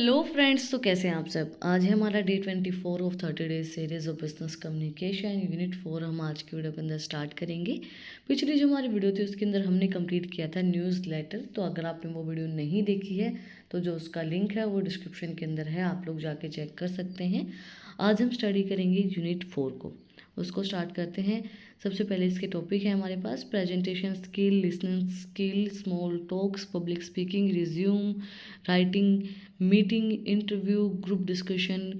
Hello friends, तो कैसे हैं आप सब। आज है हमारा day 24 of 30 days series of business communication unit 4। हम आज की वीडियो के अंदर स्टार्ट करेंगे। पिछली जो हमारी वीडियो थी उसके अंदर हमने कंप्लीट किया था न्यूज़ लेटर। तो अगर आपने वो वीडियो नहीं देखी है तो जो उसका लिंक है वो डिस्क्रिप्शन के अंदर है, आप लोग जाके चेक कर सकते हैं। आज हम स्टडी करेंगे यूनिट 4 को। उसको स्टार्ट करते हैं। सबसे पहले इसके टॉपिक है हमारे पास presentation skill, listening skill, small talks, public speaking, resume writing, meeting, interview, group discussion,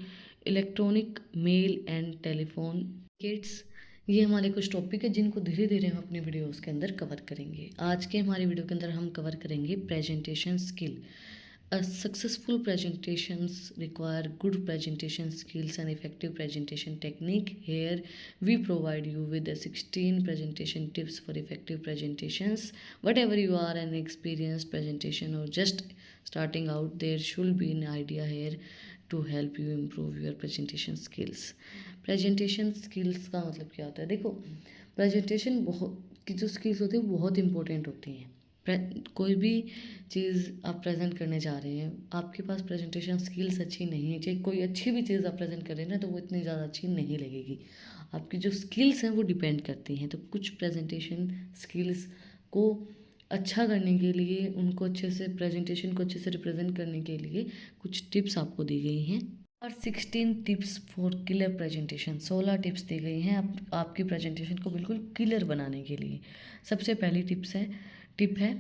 electronic mail and telephone kits. ये हमारे कुछ टॉपिक है जिनको धीरे धीरे हम अपनी वीडियोस के अंदर कवर करेंगे। आज के हमारी वीडियो के अंदर हम कवर करेंगे presentation skill. A successful presentations require good presentation skills and effective presentation technique. Here we provide you with the 16 presentation tips for effective presentations. Whatever you are an experienced presentation or just starting out, there should be an idea here to help you improve your presentation skills. Presentation skills का मतलब क्या होता है? देखो, presentation बहुत की जो skills होती है बहुत इंपॉर्टेंट होती हैं। कोई भी चीज़ आप प्रेजेंट करने जा रहे हैं, आपके पास प्रेजेंटेशन स्किल्स अच्छी नहीं है, चाहे कोई अच्छी भी चीज़ आप प्रेजेंट कर रहे हैं ना, तो वो इतनी ज़्यादा अच्छी नहीं लगेगी। आपकी जो स्किल्स हैं वो डिपेंड करती हैं। तो कुछ प्रेजेंटेशन स्किल्स को अच्छा करने के लिए, उनको अच्छे से प्रेजेंटेशन को अच्छे से रिप्रेजेंट करने के लिए कुछ टिप्स आपको दी गई हैं। और 16 tips for clear presentation, 16 tips दी गई हैं आपकी प्रेजेंटेशन को बिल्कुल क्लियर बनाने के लिए। सबसे पहली टिप है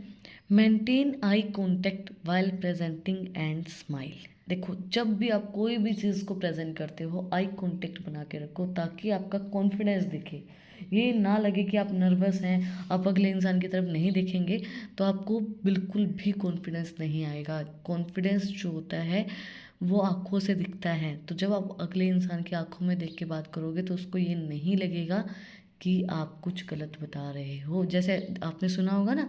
maintain eye contact while presenting and smile. देखो, जब भी आप कोई भी चीज़ को प्रेजेंट करते हो, आई कॉन्टेक्ट बना के रखो ताकि आपका कॉन्फिडेंस दिखे। ये ना लगे कि आप नर्वस हैं, आप अगले इंसान की तरफ नहीं देखेंगे तो आपको बिल्कुल भी कॉन्फिडेंस नहीं आएगा। कॉन्फिडेंस जो होता है वो आँखों से दिखता है। तो जब आप अगले इंसान की आँखों में देख के बात करोगे तो उसको ये नहीं लगेगा कि आप कुछ गलत बता रहे हो। जैसे आपने सुना होगा ना,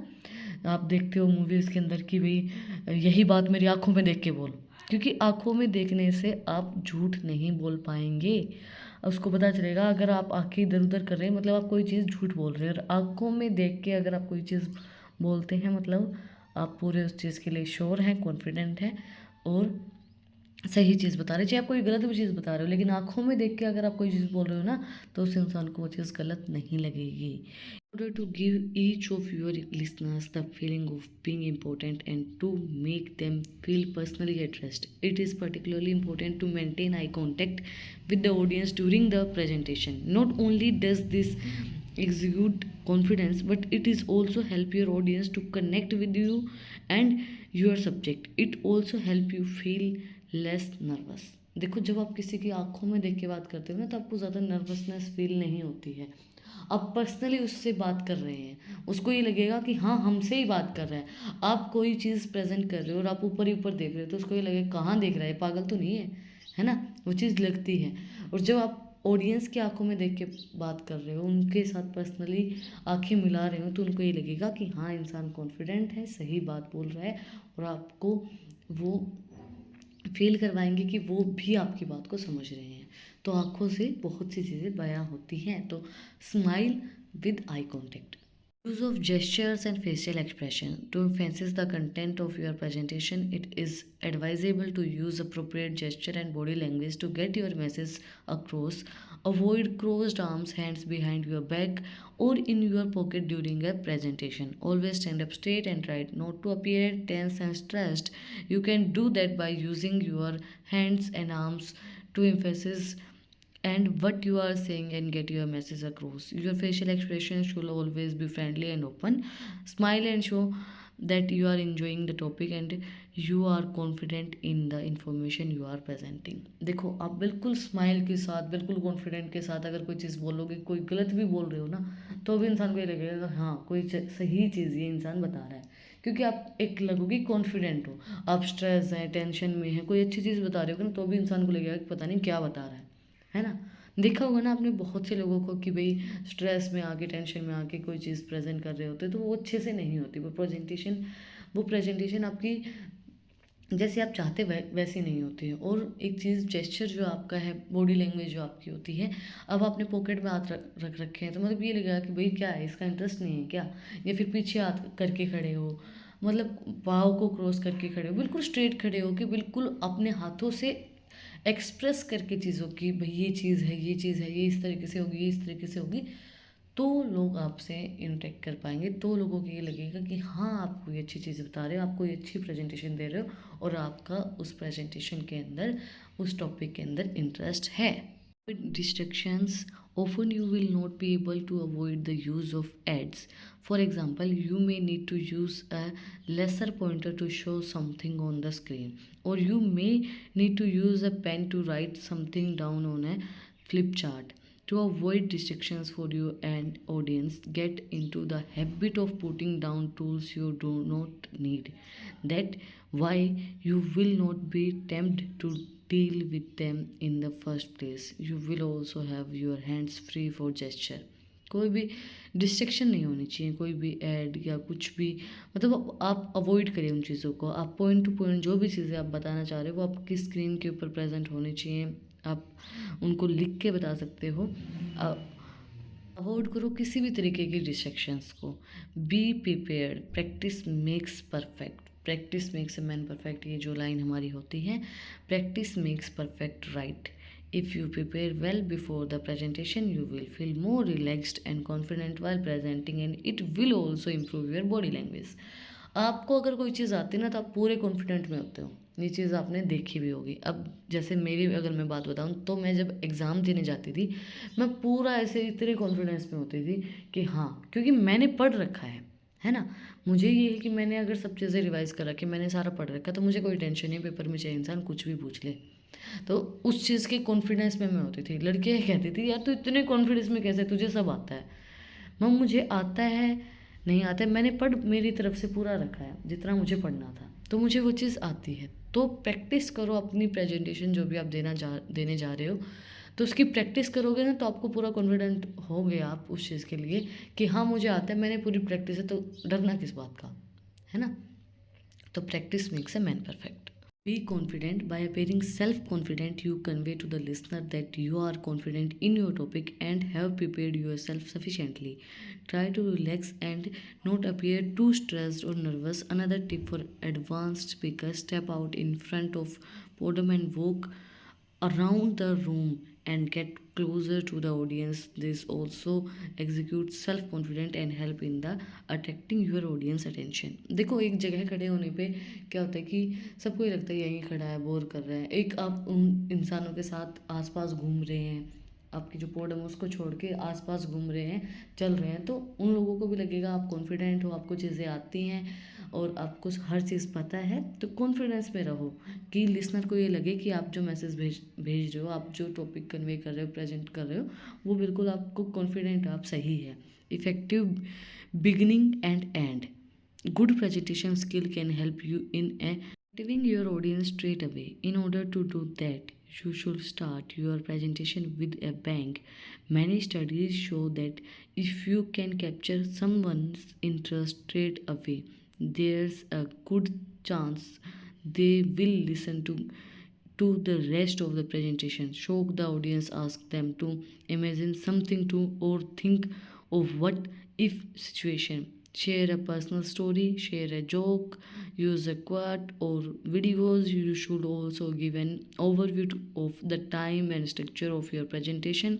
आप देखते हो मूवीज़ के अंदर कि भाई यही बात मेरी आंखों में देख के बोलो, क्योंकि आंखों में देखने से आप झूठ नहीं बोल पाएंगे। उसको पता चलेगा अगर आप आंखें इधर उधर कर रहे हैं मतलब आप कोई चीज़ झूठ बोल रहे हैं, और आंखों में देख के अगर आप कोई चीज़ बोलते हैं मतलब आप पूरे उस चीज़ के लिए श्योर हैं, कॉन्फिडेंट हैं और सही चीज़ बता रहे हैं। चाहे आप कोई गलत भी चीज़ बता रहे हो, लेकिन आंखों में देख के अगर आप कोई चीज़ बोल रहे हो ना, तो उस इंसान को वो चीज़ गलत नहीं लगेगी। In order to give each of your listeners the feeling of being important and to make them feel personally addressed, it is particularly important to maintain eye contact with the audience during the presentation. Not only does this exude confidence, but it is also help your audience to connect with you and your subject. It also help you feel less nervous. देखो, जब आप किसी की आंखों में देख के बात करते हो ना, तो आपको ज़्यादा नर्वसनेस फील नहीं होती है। आप पर्सनली उससे बात कर रहे हैं, उसको ये लगेगा कि हाँ हमसे ही बात कर रहा है। आप कोई चीज़ प्रेजेंट कर रहे हो और आप ऊपर ही ऊपर देख रहे हो तो उसको ये लगेगा कहाँ देख रहा है, पागल तो नहीं है ना, वो चीज़ लगती है। और जब आप ऑडियंस की आंखों में देख के बात कर रहे हो, उनके साथ पर्सनली आंखें मिला रहे हो, तो उनको ये लगेगा कि हाँ इंसान कॉन्फिडेंट है, सही बात बोल रहा है, और आपको वो फील करवाएंगे कि वो भी आपकी बात को समझ रहे हैं। तो आँखों से बहुत सी चीज़ें बयां होती हैं। तो smile with eye contact, use of gestures and facial expression to emphasize the content of your presentation. It is advisable to use appropriate gesture and body language to get your message across. Avoid crossed arms, hands behind your back or in your pocket during a presentation. Always stand up straight and try not to appear tense and stressed. You can do that by using your hands and arms to emphasize and what you are saying and get your message across. Your facial expression should always be friendly and open. Smile and show that you are enjoying the topic and you are confident in the information you are presenting. देखो, आप बिल्कुल smile के साथ, बिल्कुल confident के साथ अगर कोई चीज़ बोलोगे, कोई गलत भी बोल रहे हो ना, तो भी इंसान को ये लगेगा हाँ कोई सही चीज़ ये इंसान बता रहा है, क्योंकि आप एक लगोगे कॉन्फिडेंट हो। आप स्ट्रेस हैं, टेंशन में हैं, कोई अच्छी चीज़ बता रहे हो ना, तो भी इंसान को लगेगा कि पता नहीं क्या बता रहा है ना। देखा होगा ना आपने बहुत से लोगों को कि भाई स्ट्रेस में आके, टेंशन में आके कोई चीज़ प्रेजेंट कर रहे होते तो वो अच्छे से नहीं होती। वो प्रेजेंटेशन आपकी जैसे आप चाहते वैसी नहीं होती है। और एक चीज़, जेस्चर जो आपका है, बॉडी लैंग्वेज जो आपकी होती है, अब आपने पॉकेट में हाथ रख रखे हैं तो मतलब ये लगेगा कि भाई क्या है, इसका इंटरेस्ट नहीं है क्या, या फिर पीछे हाथ करके खड़े हो, मतलब पाँव को क्रॉस करके खड़े हो, बिल्कुल स्ट्रेट खड़े हो कि बिल्कुल अपने हाथों से एक्सप्रेस करके चीज़ों की, भाई ये चीज़ है, ये चीज़ है, ये इस तरीके से होगी, ये इस तरीके से होगी, तो लोग आपसे इंटरेक्ट कर पाएंगे। तो लोगों को ये लगेगा कि हाँ, आप कोई अच्छी चीज़ बता रहे हो, आप कोई अच्छी प्रेजेंटेशन दे रहे हो और आपका उस प्रेजेंटेशन के अंदर, उस टॉपिक के अंदर इंटरेस्ट है। With distractions, often you will not be able to avoid the use of ads. For example, you may need to use a lesser pointer to show something on the screen, or you may need to use a pen to write something down on a flip chart. To avoid distractions for you and audience, get into the habit of putting down tools you do not need. That why you will not be tempted to deal with them in the first place. You will also have your hands free for gesture. कोई भी distraction नहीं होनी चाहिए, कोई भी add या कुछ भी, मतलब आप अवॉइड करिए उन चीज़ों को। आप पॉइंट टू पॉइंट जो भी चीज़ें आप बताना चाह रहे हो वो आपकी स्क्रीन के ऊपर प्रेजेंट होनी चाहिए। आप उनको लिख के बता सकते हो। अवॉइड करो किसी भी तरीके की डिस्ट्रैक्शंस को। Be prepared, practice makes perfect. Practice makes a man perfect, ये जो लाइन हमारी होती है, practice makes perfect right. If you prepare well before the presentation, you will feel more relaxed and confident while presenting, and it will also improve your body language. आपको अगर कोई चीज़ आती है ना तो आप पूरे कॉन्फिडेंट में होते हो। ये चीज़ आपने देखी भी होगी। अब जैसे मेरी अगर मैं बात बताऊँ तो मैं जब एग्ज़ाम देने जाती थी, मैं पूरा ऐसे इतने कॉन्फिडेंस में होती थी कि हाँ, क्योंकि मैंने पढ़ रखा है ना। मुझे ये है कि मैंने अगर सब चीज़ें रिवाइज़ कर रखी, मैंने सारा पढ़ रखा, तो मुझे कोई टेंशन नहीं, पेपर में चाहे इंसान कुछ भी पूछ ले। तो उस चीज़ के कॉन्फिडेंस में मैं होती थी। लड़कियाँ कहती थी यार तू इतने कॉन्फिडेंस में कैसे, तुझे सब आता है। मैम मुझे आता है, नहीं आता है, मैंने पढ़ मेरी तरफ से पूरा रखा है जितना मुझे पढ़ना था, तो मुझे वो चीज़ आती है। तो प्रैक्टिस करो अपनी प्रेजेंटेशन जो भी आप देने जा रहे हो, तो उसकी प्रैक्टिस करोगे ना तो आपको पूरा कॉन्फिडेंट होगे आप उस चीज़ के लिए कि हाँ मुझे आता है, मैंने पूरी प्रैक्टिस है, तो डरना किस बात का, है ना। तो practice makes a man perfect. Be confident. By appearing self confident, you convey to the listener that you are confident in your topic and have prepared yourself sufficiently. Try to relax and not appear too stressed or nervous. Another tip for advanced speakers: step out in front of podium and walk around the room and get closer to the audience. This also executes self confident and help in the attracting your audience attention. देखो एक जगह खड़े होने पे क्या होता है कि सबको ये लगता है यहीं खड़ा है, बोर कर रहा है। एक आप उन इंसानों के साथ आसपास घूम रहे हैं, आपकी जो पोडियम है उसको छोड़ के आसपास घूम रहे हैं, चल रहे हैं, तो उन लोगों को भी लगेगा आप कॉन्फिडेंट हो, आपको चीज़ें आती हैं और आपको हर चीज़ पता है। तो कॉन्फिडेंस में रहो कि लिसनर को ये लगे कि आप जो मैसेज भेज रहे हो, आप जो टॉपिक कन्वे कर रहे हो, प्रेजेंट कर रहे हो, वो बिल्कुल आपको कॉन्फिडेंट, आप सही है। Effective beginning and and, good presentation skill can help you in activating your audience straight away. In order to do that, you should start your presentation with a bang. Many studies show that if you can capture someone's interest straight away, there's a good chance they will listen to the rest of the presentation. Shock the audience, ask them to imagine something to or think of what if situation. Share a personal story, share a joke, use a quote or videos. You should also give an overview of the time and structure of your presentation.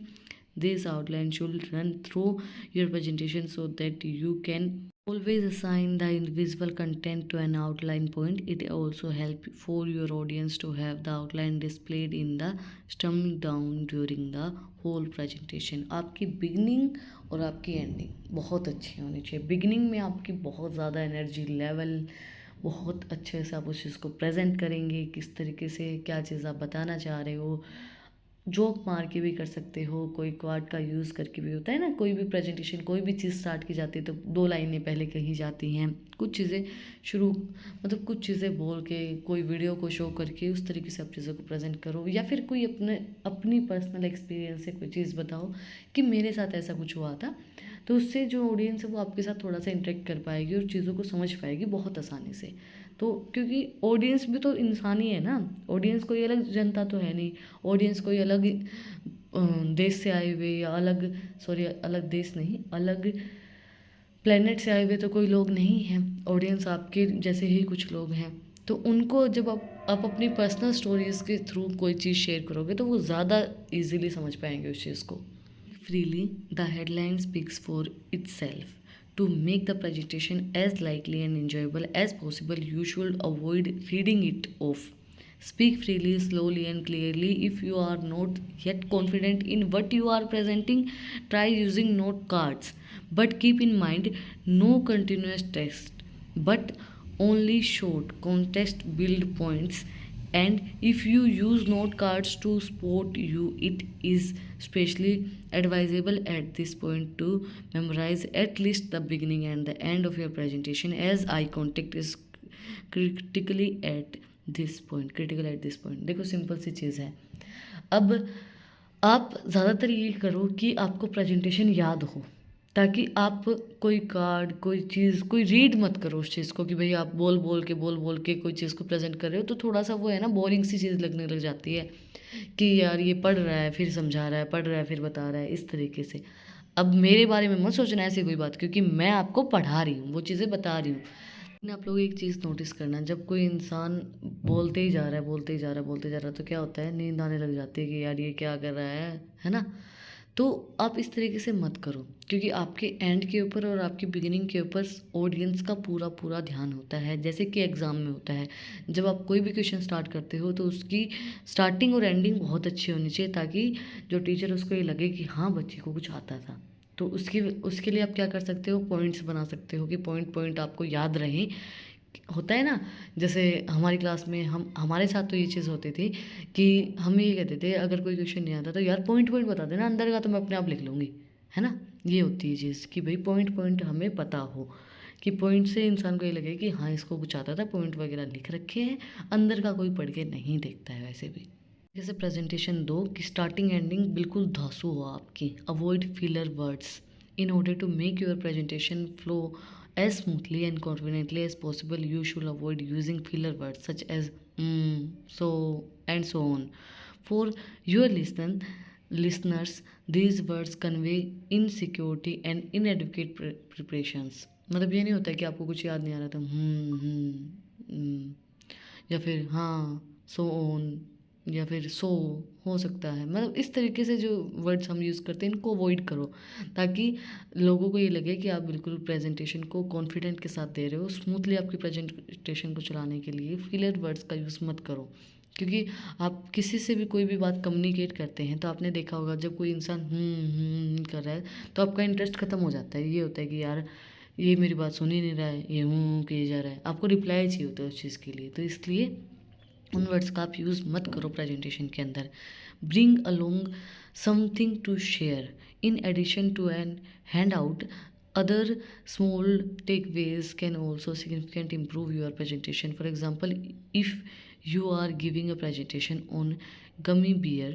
This outline should run through your presentation so that you can always assign the invisible content to an outline point. It also helps for your audience to have the outline displayed in the stump down during the whole presentation. आपकी beginning और आपकी ending बहुत अच्छी होनी चाहिए। Beginning में आपकी बहुत ज़्यादा एनर्जी लेवल, बहुत अच्छे से आप उस चीज़ को प्रेजेंट करेंगे, किस तरीके से क्या चीज़ आप बताना चाह रहे हो। जोक मार के भी कर सकते हो, कोई क्वाड का यूज़ करके भी होता है ना। कोई भी प्रेजेंटेशन, कोई भी चीज़ स्टार्ट की जाती है तो 2 लाइनें पहले कही जाती हैं, कुछ चीज़ें शुरू, मतलब कुछ चीज़ें बोल के, कोई वीडियो को शो करके उस तरीके से आप चीज़ों को प्रेजेंट करो, या फिर कोई अपनी पर्सनल एक्सपीरियंस से कोई चीज़ बताओ कि मेरे साथ ऐसा कुछ हुआ था। तो उससे जो ऑडियंस है वो आपके साथ थोड़ा सा इंटरेक्ट कर पाएगी और चीज़ों को समझ पाएगी बहुत आसानी से। तो क्योंकि ऑडियंस भी तो इंसान ही है ना, ऑडियंस कोई अलग जनता तो है नहीं। ऑडियंस कोई अलग देश से आए हुए या अलग, सॉरी अलग देश नहीं, अलग प्लेनेट से आए हुए तो कोई लोग नहीं हैं, ऑडियंस आपके जैसे ही कुछ लोग हैं। तो उनको जब आप अपनी पर्सनल स्टोरीज़ के थ्रू कोई चीज़ शेयर करोगे तो वो ज़्यादा इजीली समझ पाएंगे उस चीज़ को। Freely, the headline speaks for itself. To make the presentation as likely and enjoyable as possible, you should avoid reading it off. Speak freely, slowly, and clearly. If you are not yet confident in what you are presenting, try using note cards. But keep in mind, no continuous text, but only short, context build points. And if you use note cards to support you, it is especially advisable at this point to memorize at least the beginning and the end of your presentation, as eye contact is critically at this point critical at this point। देखो simple सी चीज़ है। अब आप ज़्यादातर ये करो कि आपको presentation याद हो, ताकि आप कोई कार्ड कोई चीज़ कोई रीड मत करो उस चीज़ को कि भाई आप बोल बोल के कोई चीज़ को प्रेजेंट कर रहे हो, तो थोड़ा सा वो है ना बोरिंग सी चीज़ लगने लग जाती है कि यार ये पढ़ रहा है फिर समझा रहा है, पढ़ रहा है फिर बता रहा है, इस तरीके से। अब मेरे बारे में मत सोचना ऐसी कोई बात, क्योंकि मैं आपको पढ़ा रही हूँ, वो चीज़ें बता रही हूँ। लेकिन आप लोग एक चीज़ नोटिस करना, जब कोई इंसान बोलते ही जा रहा है बोलते ही जा रहा है बोलते जा रहा है, तो क्या होता है, नींद आने लग जाती है कि यार ये क्या कर रहा है ना। तो आप इस तरीके से मत करो, क्योंकि आपके एंड के ऊपर और आपकी बिगिनिंग के ऊपर ऑडियंस का पूरा पूरा ध्यान होता है। जैसे कि एग्ज़ाम में होता है, जब आप कोई भी क्वेश्चन स्टार्ट करते हो तो उसकी स्टार्टिंग और एंडिंग बहुत अच्छी होनी चाहिए, ताकि जो टीचर उसको ये लगे कि हाँ बच्चे को कुछ आता था। तो उसके लिए आप क्या कर सकते हो, पॉइंट्स बना सकते हो कि पॉइंट पॉइंट आपको याद रहें। होता है ना, जैसे हमारी क्लास में हमारे साथ तो ये चीज़ होती थी कि हम ये कहते थे अगर कोई क्वेश्चन नहीं आता तो यार पॉइंट पॉइंट बता देना, अंदर का तो मैं अपने आप लिख लूँगी, है ना। ये होती है चीज़ कि भाई पॉइंट पॉइंट हमें पता हो, कि पॉइंट से इंसान को ये लगे कि हाँ इसको कुछ आता था, पॉइंट वगैरह लिख रखे हैं, अंदर का कोई पढ़ के नहीं देखता है वैसे भी। जैसे प्रेजेंटेशन दो कि स्टार्टिंग एंडिंग बिल्कुल धांसू हो आपकी, avoid filler words in order to make your presentation flow as smoothly and confidently as possible. You should avoid using filler words such as so and so on. For your listeners, these words convey insecurity and inadequate preparations. मतलब ये नहीं होता है कि आपको कुछ याद नहीं आ रहा था या फिर हाँ सो ऑन या फिर सो हो सकता है, मतलब इस तरीके से जो वर्ड्स हम यूज़ करते हैं इनको अवॉइड करो, ताकि लोगों को ये लगे कि आप बिल्कुल प्रेजेंटेशन को कॉन्फिडेंट के साथ दे रहे हो। स्मूथली आपकी प्रेजेंटेशन को चलाने के लिए फिलर वर्ड्स का यूज़ मत करो, क्योंकि आप किसी से भी कोई भी बात कम्युनिकेट करते हैं तो आपने देखा होगा जब कोई इंसान कर रहा है तो आपका इंटरेस्ट ख़त्म हो जाता है। ये होता है कि यार ये मेरी बात सुन ही नहीं रहा है, ये किए जा रहा है, आपको रिप्लाई चाहिए होता है उस चीज़ के लिए। तो इसलिए उन वर्ड्स का आप यूज़ मत करो प्रेजेंटेशन के अंदर। Bring along something to share in addition to an handout. Other small takeaways can also significantly improve your presentation. For example, if you are giving a presentation on gummy bear,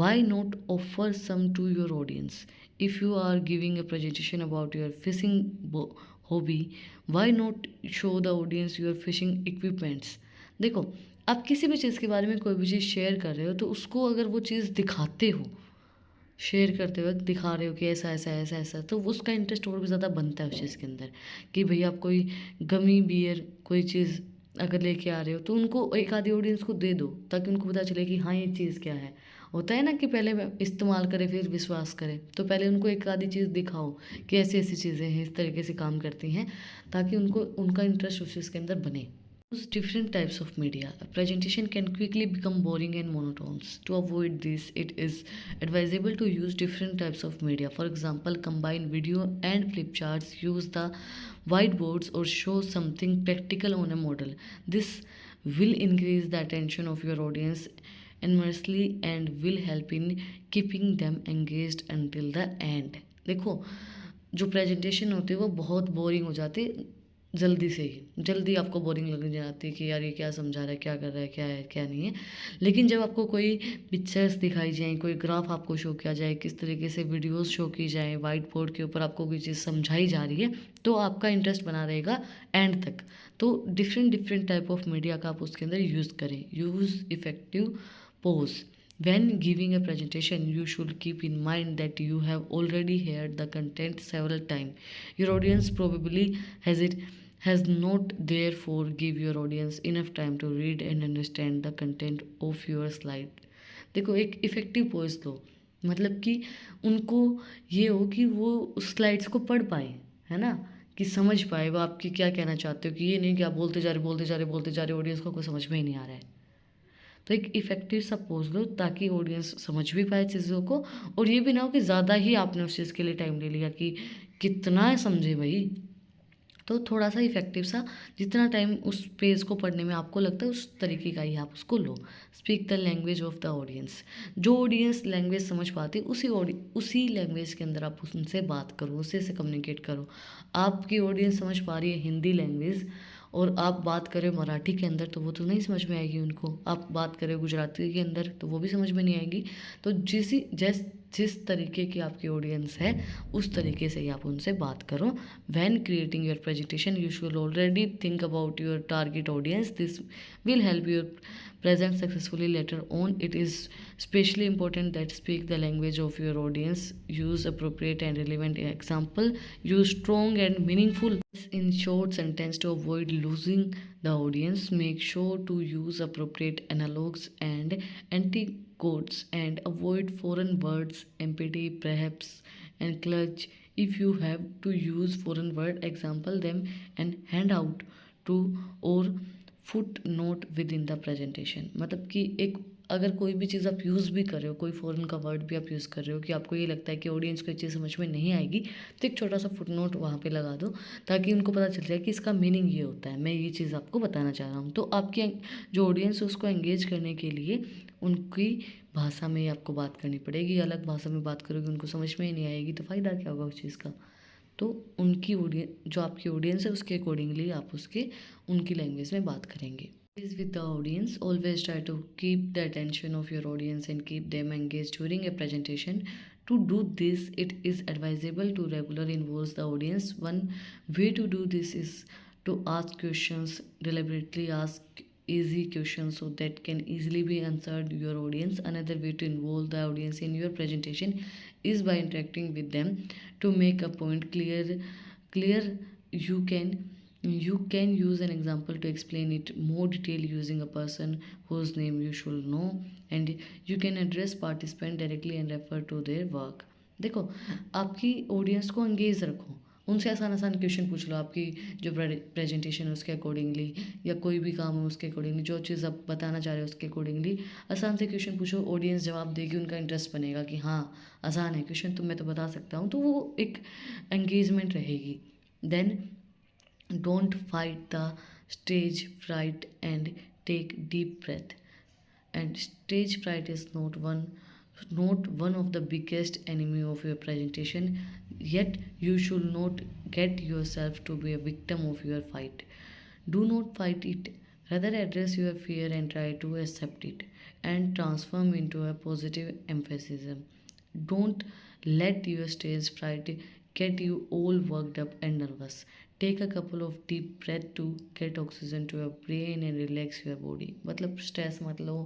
why not offer some to your audience? If you are giving a presentation about your fishing hobby, why not show the audience your fishing equipments? देखो, आप किसी भी चीज़ के बारे में कोई भी चीज़ share कर रहे हो तो उसको अगर वो चीज़ दिखाते हो, शेयर करते वक्त दिखा रहे हो कि ऐसा ऐसा ऐसा ऐसा, तो उसका इंटरेस्ट और भी ज़्यादा बनता है उस चीज़ के अंदर। कि भाई आप कोई गमी बियर कोई चीज़ अगर लेके आ रहे हो तो उनको एक आधी ऑडियंस को दे दो, ताकि उनको पता चले कि हाँ ये चीज़ क्या है। होता है ना कि पहले इस्तेमाल करें फिर विश्वास करें, तो पहले उनको एक आधी चीज़ दिखाओ कि ऐसी ऐसी चीज़ें हैं, इस तरीके से काम करती हैं, ताकि उनका इंटरेस्ट उस चीज़ के अंदर बने। Use different types of media. A presentation can quickly become boring and monotone. To avoid this, it is advisable to use different types of media. For example, combine video and flip charts, use the whiteboards, or show something practical on a model. This will increase the attention of your audience immensely and will help in keeping them engaged until the end. देखो, जो presentation होते हैं वो बहुत boring हो जाते जल्दी से ही, जल्दी आपको बोरिंग लगने जाती है कि यार ये क्या समझा रहा है, क्या कर रहा है, क्या है क्या नहीं है। लेकिन जब आपको कोई पिक्चर्स दिखाई जाए, कोई ग्राफ आपको शो किया जाए, किस तरीके से वीडियोस शो की जाए, वाइट बोर्ड के ऊपर आपको कोई चीज़ समझाई जा रही है, तो आपका इंटरेस्ट बना रहेगा एंड तक। तो डिफरेंट टाइप ऑफ मीडिया का आप उसके अंदर यूज़ करें। Use effective pose When giving a presentation, you should keep in mind that you have already heard the content several times. Your audience probably has not, therefore give your audience enough time to read and understand the content of your slide. देखो, एक effective poised लो, मतलब कि उनको ये हो कि वो उस स्लाइड्स को पढ़ पाए, है ना, कि समझ पाए वो आपकी क्या कहना चाहते हो, कि ये नहीं कि आप बोलते जा रहे बोलते जा रहे बोलते जा रहे, ऑडियंस को कोई समझ में ही नहीं आ रहा है। तो एक इफ़ेक्टिव सा पोज़ लो ताकि ऑडियंस समझ भी पाए चीज़ों को, और ये भी ना हो कि ज़्यादा ही आपने उस चीज़ के लिए टाइम ले लिया कि कितना समझे भाई। तो थोड़ा सा इफ़ेक्टिव सा, जितना टाइम उस पेज को पढ़ने में आपको लगता है उस तरीके का ही आप उसको लो। Speak the language of the audience. जो ऑडियंस लैंग्वेज समझ पाती है उसी लैंग्वेज के अंदर आप उनसे बात करो, उसी से कम्युनिकेट करो। आपकी ऑडियंस समझ पा रही है हिंदी लैंग्वेज और आप बात करें मराठी के अंदर तो वो तो नहीं समझ में आएगी उनको। आप बात करें गुजराती के अंदर तो वो भी समझ में नहीं आएगी। तो जिस तरीके की आपकी ऑडियंस है उस तरीके से ही आप उनसे बात करो। When creating your presentation you should already think about your target audience. This will help you present successfully later on. It is especially important that speak the language of your audience. Use appropriate and relevant example. Use strong and meaningful in short sentence to avoid losing the audience. Make sure to use appropriate analogues and anticodes and avoid foreign words, empty perhaps, and clutch. If you have to use foreign word, example them and hand out to or foot note with in the presentation. मतलब कि एक अगर कोई भी चीज़ आप use भी कर रहे हो, कोई फ़ॉरेन का वर्ड भी आप यूज़ कर रहे हो कि आपको ये लगता है कि ऑडियंस को ये चीज़ समझ में नहीं आएगी, तो एक छोटा सा फुट नोट वहाँ पे लगा दो ताकि उनको पता चल जाए कि इसका मीनिंग ये होता है, मैं ये चीज़ आपको बताना चाह रहा हूँ। तो आपकी जो ऑडियंस है उसको एंगेज करने के लिए उनकी भाषा में ही आपको बात करनी पड़ेगी। अलग भाषा में बात करोगे उनको समझ में ही नहीं आएगी तो फ़ायदा क्या होगा उस चीज़ का। तो उनकी ऑडियंस, जो आपकी ऑडियंस है उसके अकॉर्डिंगली आप उनकी लैंग्वेज में बात करेंगे। Is with the audience. Always try to keep the attention of your audience and keep them engaged during a presentation. To do this, it is advisable to regularly involve the audience. One way to do this is to ask questions, deliberately ask easy questions so that can easily be answered your audience. Another way to involve the audience in your presentation is by interacting with them. To make a point clear, you can use an example to explain it more detail using a person whose name you should know, and you can address participant directly and refer to their work. देखो, आपकी audience को engage रखो, उनसे आसान आसान question पूछ लो आपकी जो प्रेजेंटेशन है उसके अकॉर्डिंगली, या कोई भी काम है उसके अकॉर्डिंगली, जो चीज़ आप बताना चाह रहे हो उसके अकॉर्डिंगली आसान से क्वेश्चन पूछो। ऑडियंस जवाब देगी, उनका इंटरेस्ट बनेगा कि हाँ आसान है क्वेश्चन तो मैं तो बता सकता हूँ, तो वो एक एंगेजमेंट रहेगी। Then don't fight the stage fright and take deep breath. And stage fright is not one of the biggest enemy of your presentation, yet you should not get yourself to be a victim of your fight. Do not fight it, rather address your fear and try to accept it and transform into a positive emphasis. Don't let your stage fright get you all worked up and nervous. Take a couple of deep breath to get oxygen to your brain and relax your body. मतलब stress मत लो,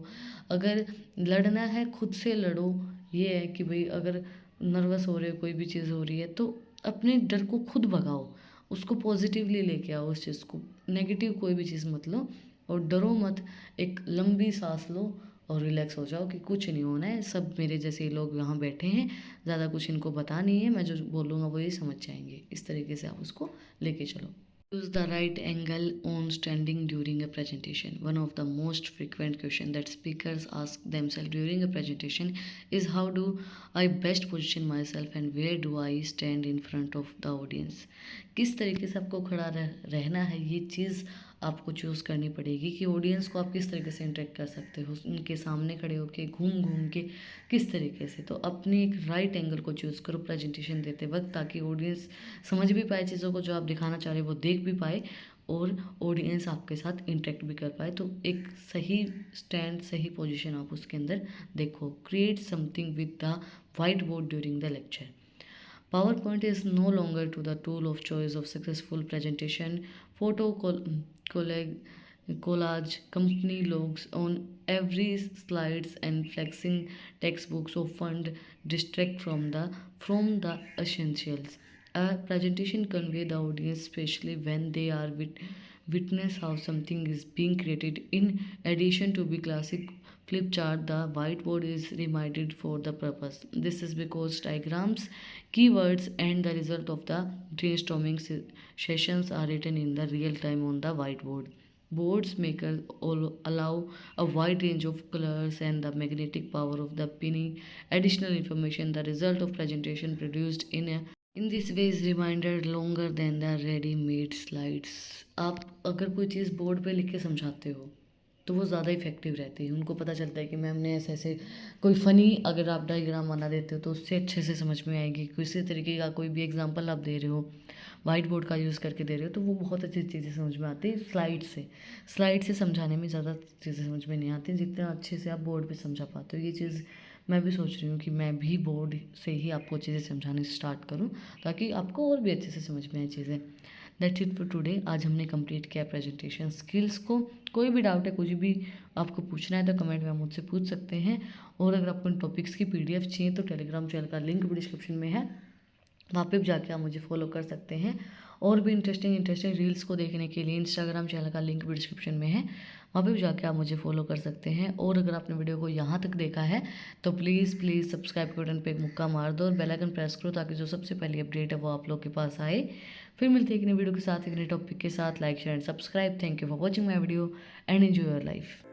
अगर लड़ना है खुद से लड़ो। ये है कि भाई अगर नर्वस हो रहे हो, कोई भी चीज़ हो रही है तो अपने डर को खुद भगाओ, उसको पॉजिटिवली लेके आओ, उस चीज़ को नेगेटिव कोई भी चीज़ मत लो और डरो मत। एक लंबी सांस लो और रिलैक्स हो जाओ कि कुछ नहीं होना है, सब मेरे जैसे लोग यहाँ बैठे हैं, ज़्यादा कुछ इनको पता नहीं है, मैं जो बोलूँगा वो ये समझ जाएंगे। इस तरीके से आप उसको लेके चलो। Use the right angle on standing during a presentation. One of the most frequent questions that speakers ask themselves during a presentation is how do I best position myself and where do I stand in front of the audience. किस तरीके से आपको खड़ा रहना है, ये चीज़ आपको choose करनी पड़ेगी कि ऑडियंस को आप किस तरीके से इंटरेक्ट कर सकते हो, उनके सामने खड़े होके घूम घूम के किस तरीके से। तो अपने एक राइट एंगल को चूज़ करो प्रेजेंटेशन देते वक्त, ताकि ऑडियंस समझ भी पाए चीज़ों को जो आप दिखाना चाह रहे हो, वो देख भी पाए और ऑडियंस आपके साथ इंटरेक्ट भी कर पाए। तो एक सही स्टैंड, सही पोजीशन आप उसके अंदर देखो। Create something with the white board during the lecture. PowerPoint is no longer to the tool of choice of successful presentation. Photo collage company logos on every slides and flexing textbooks often distract from the essentials. A presentation convey the audience, especially when they are witness how something is being created. In addition to be classic flip chart, the whiteboard is reminded for the purpose. This is because diagrams, keywords, and the result of the brainstorming sessions are written in the real time on the whiteboard. Boards makers allow a wide range of colors and the magnetic power of the pinning additional information. The result of presentation produced in this way is reminder longer than the ready-made slides. आप अगर कोई चीज़ board पे लिख के समझाते हो तो वो ज़्यादा इफेक्टिव रहती है। उनको पता चलता है कि मैम ने ऐसे ऐसे कोई फ़नी अगर आप डायग्राम बना देते हो तो उससे अच्छे से समझ में आएगी। किसी तरीके का कोई भी एग्जांपल आप दे रहे हो, वाइट बोर्ड का यूज़ करके दे रहे हो, तो वो बहुत अच्छी चीज़ें समझ में आती है स्लाइड से समझाने में ज़्यादा चीज़ें समझ में नहीं आती जितना अच्छे से आप बोर्ड पे समझा पाते हो। ये चीज़ मैं भी सोच रही हूँ कि मैं भी बोर्ड से ही आपको चीज़ें समझाने स्टार्ट करूँ ताकि आपको और भी अच्छे से समझ में आए चीज़ें। That's it for today. आज हमने कंप्लीट किया प्रेजेंटेशन स्किल्स को। कोई भी डाउट है, कुछ भी आपको पूछना है तो कमेंट में आप मुझसे पूछ सकते हैं। और अगर आपको इन टॉपिक्स की PDF चाहिए तो टेलीग्राम चैनल का लिंक भी डिस्क्रिप्शन में है, वहाँ पे भी जाके आप मुझे फॉलो कर सकते हैं। और भी इंटरेस्टिंग रील्स को देखने के लिए इंस्टाग्राम चैनल का लिंक भी डिस्क्रिप्शन में है, वहाँ पे भी जाके आप मुझे फॉलो कर सकते हैं। और अगर आपने वीडियो को यहाँ तक देखा है तो प्लीज़ सब्सक्राइब के बटन पे एक मुक्का मार दो और बेल आइकन प्रेस करो ताकि जो सबसे पहली अपडेट है वो आप लोग के पास आए। फिर मिलते हैं एक नई वीडियो के साथ, एक नए टॉपिक के साथ। Like share and subscribe. Thank you for watching my video and enjoy your life.